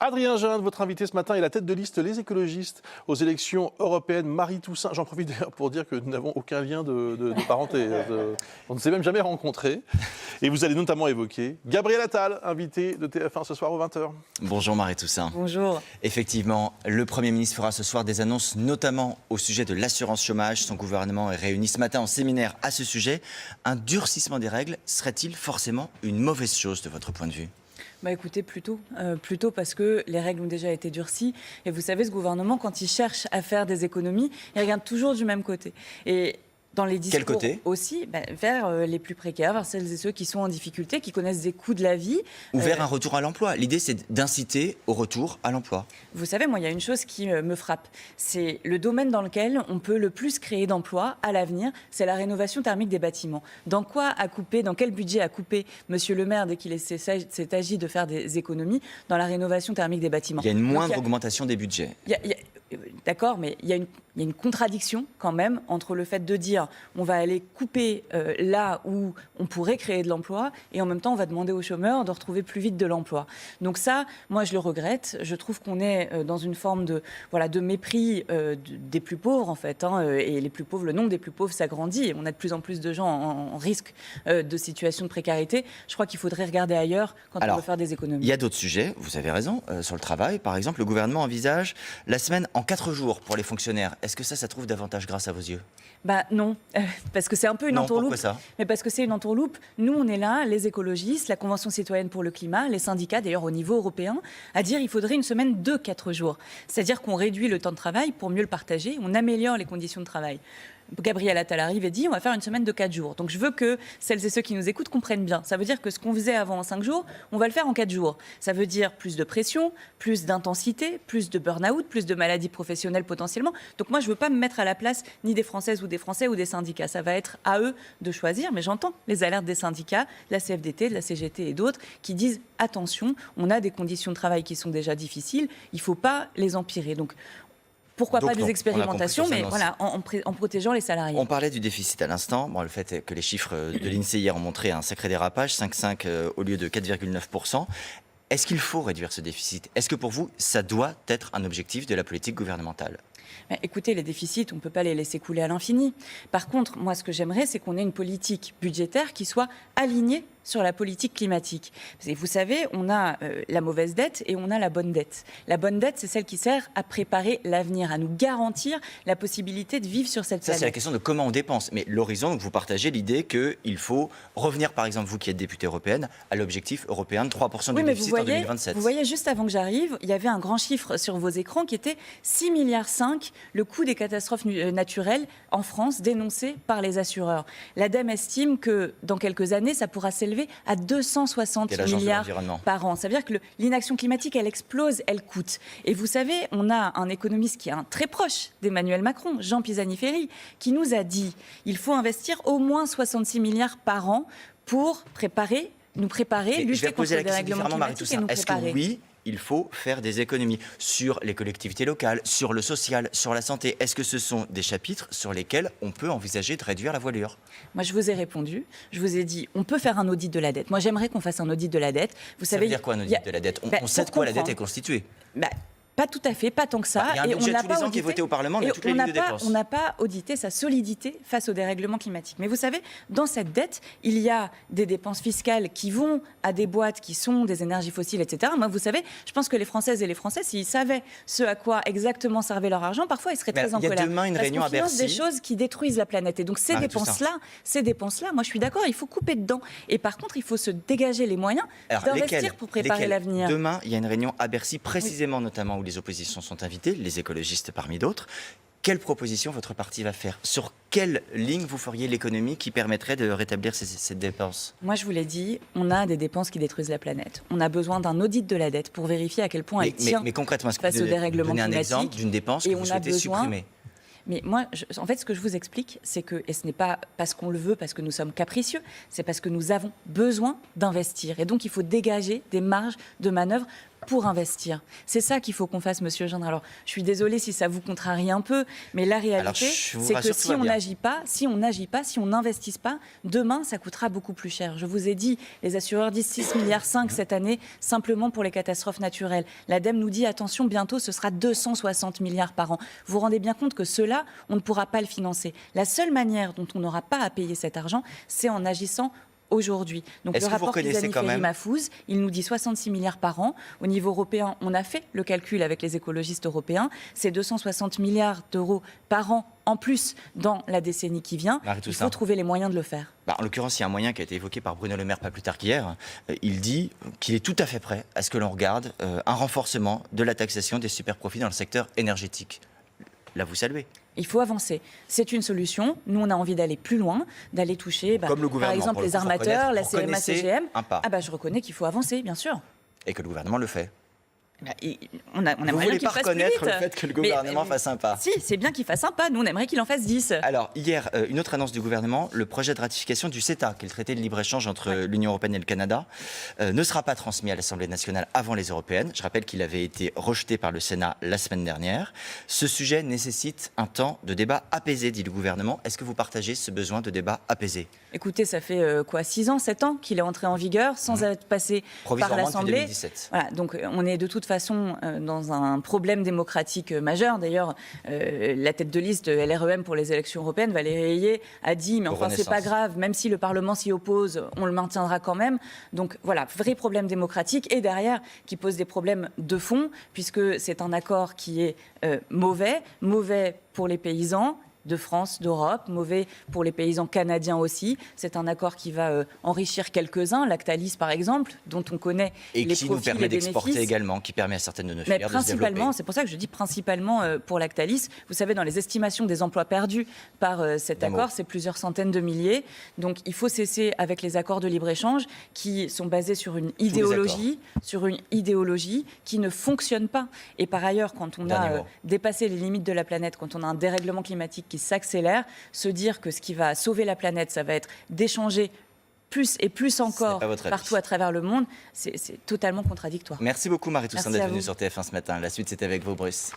Adrien Ginde, votre invité ce matin, est la tête de liste Les Écologistes aux élections européennes. Marie Toussaint, j'en profite d'ailleurs pour dire que nous n'avons aucun lien de parenté. On ne s'est même jamais rencontrés. Et vous allez notamment évoquer Gabriel Attal, invité de TF1 ce soir aux 20h. Bonjour Marie Toussaint. Bonjour. Effectivement, le Premier ministre fera ce soir des annonces, notamment au sujet de l'assurance chômage. Son gouvernement est réuni ce matin en séminaire à ce sujet. Un durcissement des règles serait-il forcément une mauvaise chose de votre point de vue ? Bah écoutez, plutôt parce que les règles ont déjà été durcies. Et vous savez, ce gouvernement, quand il cherche à faire des économies, il regarde toujours du même côté. Et dans les discours quel côté aussi, vers les plus précaires, vers celles et ceux qui sont en difficulté, qui connaissent des coûts de la vie. Ou vers un retour à l'emploi. L'idée, c'est d'inciter au retour à l'emploi. Vous savez, moi, il y a une chose qui me frappe. C'est le domaine dans lequel on peut le plus créer d'emplois à l'avenir, c'est la rénovation thermique des bâtiments. Dans quel budget a coupé Monsieur le maire dès qu'il s'est agi de faire des économies dans la rénovation thermique des bâtiments? Il y a une moindre augmentation des budgets. D'accord, mais il y a une contradiction quand même entre le fait de dire on va aller couper là où on pourrait créer de l'emploi et en même temps on va demander aux chômeurs de retrouver plus vite de l'emploi. Donc ça, moi je le regrette. Je trouve qu'on est dans une forme de mépris des plus pauvres en fait. Et les plus pauvres, le nombre des plus pauvres s'agrandit et on a de plus en plus de gens en risque de situation de précarité. Je crois qu'il faudrait regarder ailleurs quand on veut faire des économies. Il y a d'autres sujets, vous avez raison, sur le travail. Par exemple, le gouvernement envisage la semaine en 4 jours pour les fonctionnaires. Est-ce que ça trouve davantage grâce à vos yeux? Non, parce que c'est un peu une entourloupe. Pourquoi ça? Mais parce que c'est une entourloupe. Nous, on est là, les écologistes, la Convention citoyenne pour le climat, les syndicats, d'ailleurs au niveau européen, à dire qu'il faudrait une semaine de 4 jours. C'est-à-dire qu'on réduit le temps de travail pour mieux le partager, on améliore les conditions de travail. Gabriel Attal arrive et dit on va faire une semaine de 4 jours. Donc je veux que celles et ceux qui nous écoutent comprennent bien. Ça veut dire que ce qu'on faisait avant en 5 jours, on va le faire en 4 jours. Ça veut dire plus de pression, plus d'intensité, plus de burn-out, plus de maladies professionnelles potentiellement. Donc moi je ne veux pas me mettre à la place ni des Françaises ou des Français ou des syndicats. Ça va être à eux de choisir. Mais j'entends les alertes des syndicats, de la CFDT, de la CGT et d'autres qui disent attention, on a des conditions de travail qui sont déjà difficiles, il ne faut pas les empirer. Donc pourquoi pas des expérimentations, mais voilà, en protégeant les salariés. On parlait du déficit à l'instant. Bon, le fait est que les chiffres de l'INSEE hier ont montré un sacré dérapage, 5,5 au lieu de 4,9%. Est-ce qu'il faut réduire ce déficit? Est-ce que pour vous, ça doit être un objectif de la politique gouvernementale? Écoutez, les déficits, on ne peut pas les laisser couler à l'infini. Par contre, moi, ce que j'aimerais, c'est qu'on ait une politique budgétaire qui soit alignée sur la politique climatique. Et vous savez, on a la mauvaise dette et on a la bonne dette. La bonne dette, c'est celle qui sert à préparer l'avenir, à nous garantir la possibilité de vivre sur cette planète. Ça, c'est la question de comment on dépense. Mais l'horizon, vous partagez l'idée qu'il faut revenir, par exemple, vous qui êtes députée européenne, à l'objectif européen de 3% du déficit en 2027. Vous voyez, juste avant que j'arrive, il y avait un grand chiffre sur vos écrans qui était 6,5 milliards le coût des catastrophes naturelles en France dénoncé par les assureurs. L'ADEME estime que dans quelques années, ça pourra s'élever à 260 milliards par an. Ça veut dire que l'inaction climatique, elle explose, elle coûte. Et vous savez, on a un économiste qui est très proche d'Emmanuel Macron, Jean Pisani-Ferry, qui nous a dit qu'il faut investir au moins 66 milliards par an pour nous préparer, lutter contre le dérèglement climatique et nous préparer. Est-ce que oui, il faut faire des économies sur les collectivités locales, sur le social, sur la santé? Est-ce que ce sont des chapitres sur lesquels on peut envisager de réduire la voilure? Moi, je vous ai répondu. Je vous ai dit, on peut faire un audit de la dette. Moi, j'aimerais qu'on fasse un audit de la dette. Ça veut dire quoi, un audit de la dette? On sait de quoi la dette est constituée. Pas tout à fait, pas tant que ça. Il y a un budget tous les ans qui est voté au Parlement, il y a toutes les lignes de dépenses. On n'a pas audité sa solidité face au dérèglement climatique. Mais vous savez, dans cette dette, il y a des dépenses fiscales qui vont à des boîtes qui sont des énergies fossiles, etc. Moi, vous savez, je pense que les Françaises et les Français, s'ils savaient ce à quoi exactement servait leur argent, parfois ils seraient très en colère. Il y a demain une réunion à Bercy. Parce qu'on finance des choses qui détruisent la planète. Et donc ces dépenses-là, moi je suis d'accord, il faut couper dedans. Et par contre, il faut se dégager les moyens d'investir pour préparer l'avenir. Demain, il y a une réunion à Bercy, précisément notamment où les oppositions sont invité, les écologistes parmi d'autres. Quelle proposition votre parti va faire? Sur quelle ligne vous feriez l'économie qui permettrait de rétablir ces dépenses? Moi, je vous l'ai dit, on a des dépenses qui détruisent la planète. On a besoin d'un audit de la dette pour vérifier à quel point elle tient concrètement, face au dérèglement climatique. Un exemple d'une dépense que vous souhaitez supprimer? Mais moi, en fait, ce que je vous explique, c'est que, et ce n'est pas parce qu'on le veut, parce que nous sommes capricieux, c'est parce que nous avons besoin d'investir. Et donc, il faut dégager des marges de manœuvre pour investir. C'est ça qu'il faut qu'on fasse, Monsieur Gendre. Alors, je suis désolée si ça vous contrarie un peu, mais la réalité, c'est que si on n'agit pas, si on n'investit pas, demain, ça coûtera beaucoup plus cher. Je vous ai dit, les assureurs disent 6,5 milliards cette année, simplement pour les catastrophes naturelles. L'ADEME nous dit, attention, bientôt, ce sera 260 milliards par an. Vous vous rendez bien compte que cela, on ne pourra pas le financer. La seule manière dont on n'aura pas à payer cet argent, c'est en agissant aujourd'hui. Donc le rapport Pisani-Ferry-Mahfouz, il nous dit 66 milliards par an. Au niveau européen, on a fait le calcul avec les écologistes européens. C'est 260 milliards d'euros par an en plus dans la décennie qui vient. Il faut trouver les moyens de le faire. En l'occurrence, il y a un moyen qui a été évoqué par Bruno Le Maire pas plus tard qu'hier. Il dit qu'il est tout à fait prêt à ce que l'on regarde un renforcement de la taxation des superprofits dans le secteur énergétique. Là, vous saluez. Il faut avancer. C'est une solution. Nous, on a envie d'aller plus loin, d'aller toucher, par exemple, les armateurs, la CMA-CGM. Je reconnais qu'il faut avancer, bien sûr. Et que le gouvernement le fait. On aimerait bien qu'il fasse plus vite. Vous voulez pas reconnaître le fait que le gouvernement fasse un pas? Si, c'est bien qu'il fasse un pas. Nous, on aimerait qu'il en fasse 10. Alors, hier, une autre annonce du gouvernement, le projet de ratification du CETA, qui est le traité de libre-échange entre l'Union européenne et le Canada, ne sera pas transmis à l'Assemblée nationale avant les européennes. Je rappelle qu'il avait été rejeté par le Sénat la semaine dernière. Ce sujet nécessite un temps de débat apaisé, dit le gouvernement. Est-ce que vous partagez ce besoin de débat apaisé? Écoutez, ça fait 6 ans, 7 ans qu'il est entré en vigueur sans être passé par l'Assemblée. 2017. Voilà, donc on est de toute façon dans un problème démocratique majeur. D'ailleurs, la tête de liste de LREM pour les élections européennes, Valérie Ayé, a dit, mais enfin, c'est pas grave, même si le Parlement s'y oppose, on le maintiendra quand même. Donc voilà, vrai problème démocratique et derrière, qui pose des problèmes de fond, puisque c'est un accord qui est mauvais pour les paysans de France, d'Europe, mauvais pour les paysans canadiens aussi. C'est un accord qui va enrichir quelques-uns, Lactalis par exemple, dont on connaît les profits, les bénéfices. Et qui nous permet d'exporter également, qui permet à certaines de nos filières de se développer. C'est pour ça que je dis principalement pour Lactalis. Vous savez, dans les estimations des emplois perdus par cet accord, c'est plusieurs centaines de milliers. Donc il faut cesser avec les accords de libre-échange qui sont basés sur une idéologie qui ne fonctionne pas. Et par ailleurs, quand on a dépassé les limites de la planète, quand on a un dérèglement climatique qui s'accélère, se dire que ce qui va sauver la planète, ça va être d'échanger plus et plus encore partout à travers le monde, c'est totalement contradictoire. Merci beaucoup Marie-Toussaint d'être venue sur TF1 ce matin. La suite, c'est avec vous, Bruce.